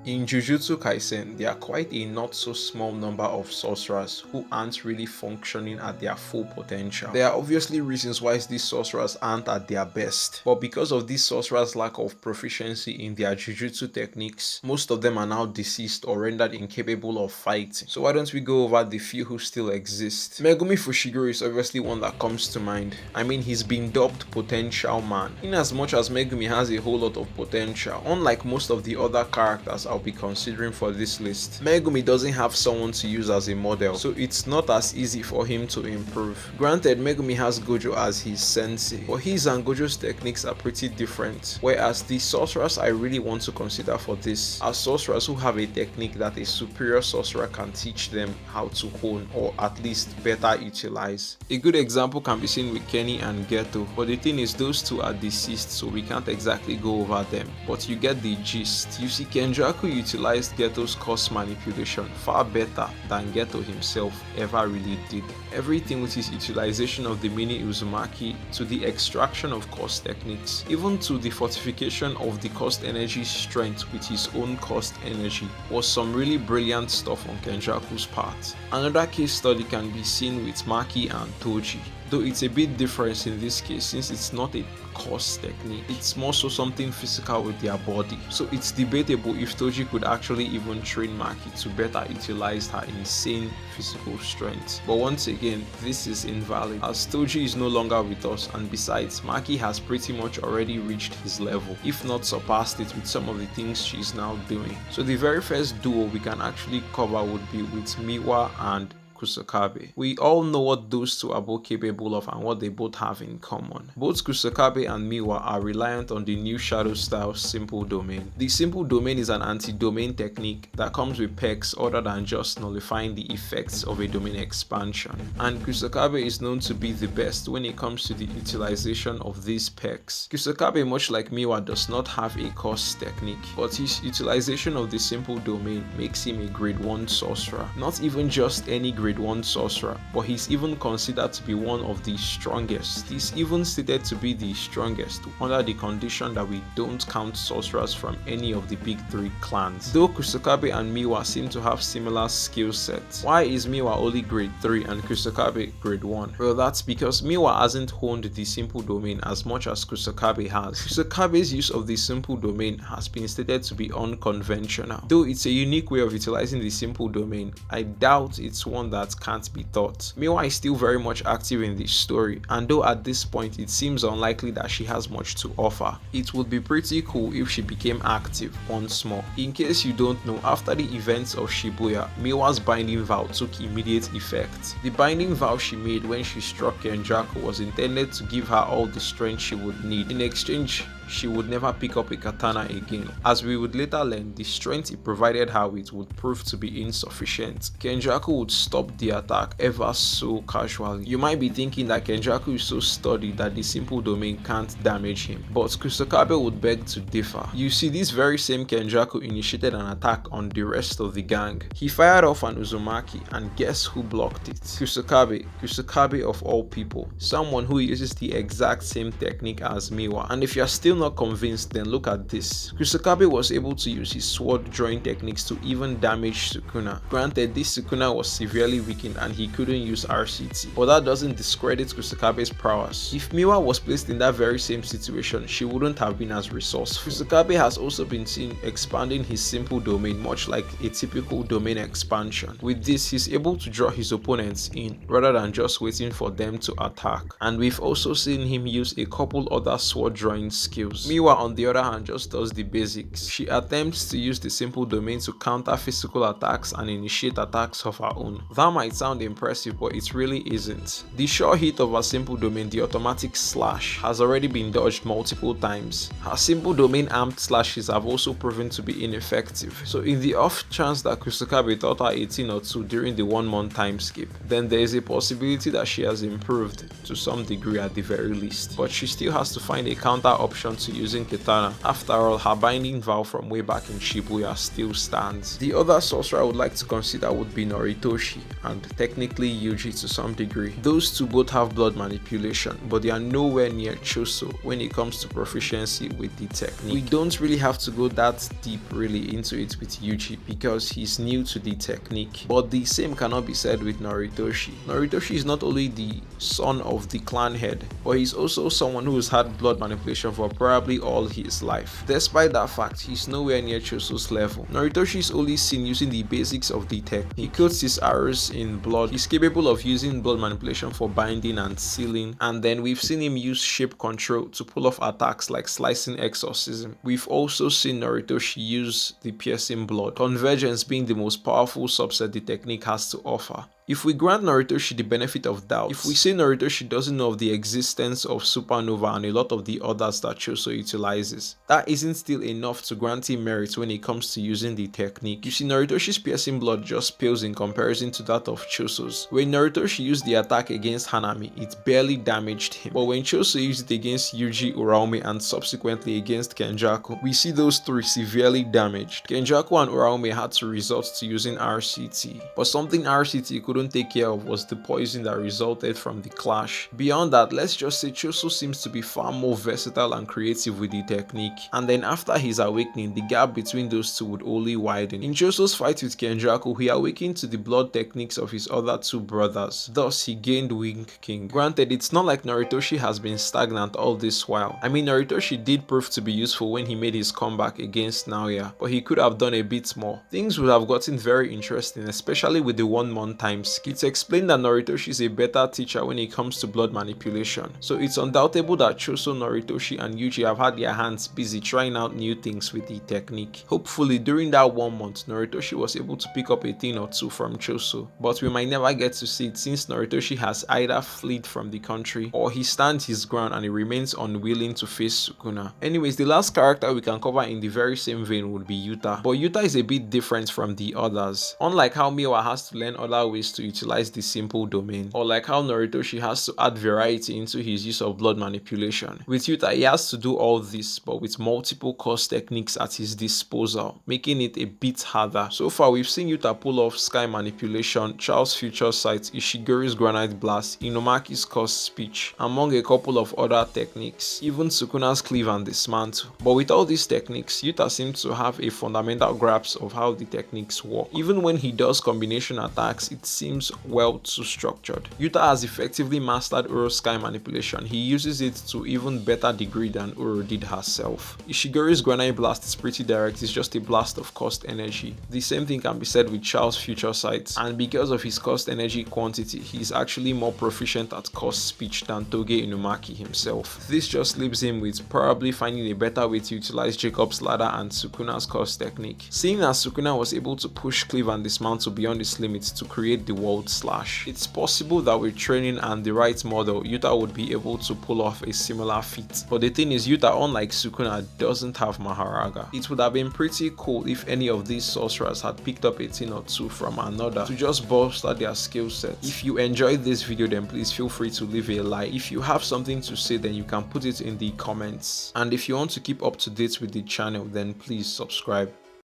In Jujutsu Kaisen, there are quite a not so small number of sorcerers who aren't really functioning at their full potential. There are obviously reasons why these sorcerers aren't at their best, but because of these sorcerers' lack of proficiency in their Jujutsu techniques, most of them are now deceased or rendered incapable of fighting. So why don't we go over the few who still exist? Megumi Fushiguro is obviously one that comes to mind. I mean, he's been dubbed Potential Man. In as much as Megumi has a whole lot of potential, unlike most of the other characters I'll be considering for this list, Megumi doesn't have someone to use as a model, so it's not as easy for him to improve. Granted, Megumi has Gojo as his sensei, but his and Gojo's techniques are pretty different, whereas the sorcerers I really want to consider for this are sorcerers who have a technique that a superior sorcerer can teach them how to hone or at least better utilize. A good example can be seen with Kenny and Geto, but the thing is those two are deceased, so we can't exactly go over them, but you get the gist. You see, Kenjaku utilized Geto's cost manipulation far better than Geto himself ever really did. Everything with his utilization of the mini Uzumaki, to the extraction of cost techniques, even to the fortification of the cost energy strength with his own cost energy, was some really brilliant stuff on Kenjaku's part. Another case study can be seen with Maki and Toji, though it's a bit different in this case since it's not a cost technique, it's more so something physical with their body. So it's debatable if Toji could actually even train Maki to better utilize her insane physical strength. But once again, this is invalid as Toji is no longer with us, and besides, Maki has pretty much already reached his level, if not surpassed it with some of the things she's now doing. So the very first duo we can actually cover would be with Miwa and Kusakabe. We all know what those two are both capable of and what they both have in common. Both Kusakabe and Miwa are reliant on the new Shadow style Simple Domain. The Simple Domain is an anti-domain technique that comes with perks other than just nullifying the effects of a domain expansion, and Kusakabe is known to be the best when it comes to the utilization of these perks. Kusakabe, much like Miwa, does not have a cost technique, but his utilization of the Simple Domain makes him a grade 1 sorcerer. Not even just any grade 1 sorcerer, but he's even considered to be one of the strongest. He's even stated to be the strongest under the condition that we don't count sorcerers from any of the big 3 clans. Though Kusakabe and Miwa seem to have similar skill sets, why is Miwa only grade 3 and Kusakabe grade 1? Well, that's because Miwa hasn't honed the Simple Domain as much as Kusakabe has. Kusakabe's use of the Simple Domain has been stated to be unconventional. Though it's a unique way of utilizing the Simple Domain, I doubt it's one that can't be taught. Miwa is still very much active in this story, and though at this point it seems unlikely that she has much to offer, it would be pretty cool if she became active once more. In case you don't know, after the events of Shibuya, Miwa's binding vow took immediate effect. The binding vow she made when she struck Kenjaku was intended to give her all the strength she would need. In exchange, she would never pick up a katana again. As we would later learn, the strength it provided her with would prove to be insufficient. Kenjaku would stop the attack ever so casually. You might be thinking that Kenjaku is so sturdy that the Simple Domain can't damage him, but Kusakabe would beg to differ. You see, this very same Kenjaku initiated an attack on the rest of the gang. He fired off an Uzumaki, and guess who blocked it? Kusakabe. Kusakabe of all people. Someone who uses the exact same technique as Miwa. And if you're still not convinced, then look at this. Kusakabe was able to use his sword drawing techniques to even damage Sukuna. Granted, this Sukuna was severely weakened and he couldn't use RCT, but that doesn't discredit Kusakabe's prowess. If Miwa was placed in that very same situation, she wouldn't have been as resourceful. Kusakabe has also been seen expanding his Simple Domain much like a typical domain expansion. With this, he's able to draw his opponents in rather than just waiting for them to attack. And we've also seen him use a couple other sword drawing skills. Miwa, on the other hand, just does the basics. She attempts to use the Simple Domain to counter physical attacks and initiate attacks of her own. That might sound impressive, but it really isn't. The sure hit of her Simple Domain, the automatic slash, has already been dodged multiple times. Her Simple Domain armed slashes have also proven to be ineffective. So in the off chance that Kusakabe taught her 18 or 2 during the 1 month time skip, then there is a possibility that she has improved to some degree at the very least. But she still has to find a counter option transition to using katana. After all, her binding vow from way back in Shibuya still stands. The other sorcerer I would like to consider would be Noritoshi, and technically Yuji to some degree. Those two both have blood manipulation, but they are nowhere near Choso when it comes to proficiency with the technique. We don't really have to go that deep really into it with Yuji because he's new to the technique, but the same cannot be said with Noritoshi. Noritoshi is not only the son of the clan head, but he's also someone who's had blood manipulation for probably all his life. Despite that fact, he's nowhere near Choso's level. Noritoshi is only seen using the basics of the technique. He coats his arrows in blood. He's capable of using blood manipulation for binding and sealing, and then we've seen him use shape control to pull off attacks like slicing exorcism. We've also seen Noritoshi use the piercing blood, convergence being the most powerful subset the technique has to offer. If we grant Noritoshi the benefit of doubt, if we say Noritoshi doesn't know of the existence of Supernova and a lot of the others that Choso utilizes, that isn't still enough to grant him merit when it comes to using the technique. You see, Noritoshi's piercing blood just pales in comparison to that of Choso's. When Noritoshi used the attack against Hanami, it barely damaged him, but when Choso used it against Yuji Uraume and subsequently against Kenjaku, we see those three severely damaged. Kenjaku and Uraume had to resort to using RCT, but something RCT couldn't take care of was the poison that resulted from the clash. Beyond that, let's just say Choso seems to be far more versatile and creative with the technique, and then after his awakening, the gap between those two would only widen. In Choso's fight with Kenjaku, he awakened to the blood techniques of his other two brothers, thus he gained Wing King. Granted, it's not like Noritoshi has been stagnant all this while. I mean, Noritoshi did prove to be useful when he made his comeback against Naoya, but he could have done a bit more. Things would have gotten very interesting, especially with the 1 month time. It's explained that Noritoshi is a better teacher when it comes to blood manipulation, so it's undoubtable that Choso, Noritoshi and Yuji have had their hands busy trying out new things with the technique. Hopefully during that 1 month, Noritoshi was able to pick up a thing or two from Choso, but we might never get to see it since Noritoshi has either fled from the country or he stands his ground and he remains unwilling to face Sukuna. Anyways, the last character we can cover in the very same vein would be Yuta, but Yuta is a bit different from the others. Unlike how Miwa has to learn other ways to utilize the simple domain, or like how Noritoshi has to add variety into his use of blood manipulation, with Yuta he has to do all this but with multiple course techniques at his disposal, making it a bit harder. So far we've seen Yuta pull off sky manipulation, Charles' future sight, Ishiguri's granite blast, Inomaki's cursed speech, among a couple of other techniques, even Sukuna's cleave and dismantle. But with all these techniques, Yuta seems to have a fundamental grasp of how the techniques work. Even when he does combination attacks, it seems well too structured. Yuta has effectively mastered Uro's sky manipulation. He uses it to even better degree than Uro did herself. Ishiguri's granite blast is pretty direct, it's just a blast of cost energy. The same thing can be said with Charles' future sight, and because of his cost energy quantity, he is actually more proficient at cost speech than Toge Inumaki himself. This just leaves him with probably finding a better way to utilize Jacob's ladder and Sukuna's cost technique. Seeing as Sukuna was able to push cleave and dismantle beyond its limits to create the world slash, it's possible that with training and the right model, Yuta would be able to pull off a similar feat. But the thing is, Yuta, unlike Sukuna, doesn't have Maharaga. It would have been pretty cool if any of these sorcerers had picked up a thing or two from another to just bolster their skill set. If you enjoyed this video, then please feel free to leave a like. If you have something to say, then you can put it in the comments. And if you want to keep up to date with the channel, then please subscribe.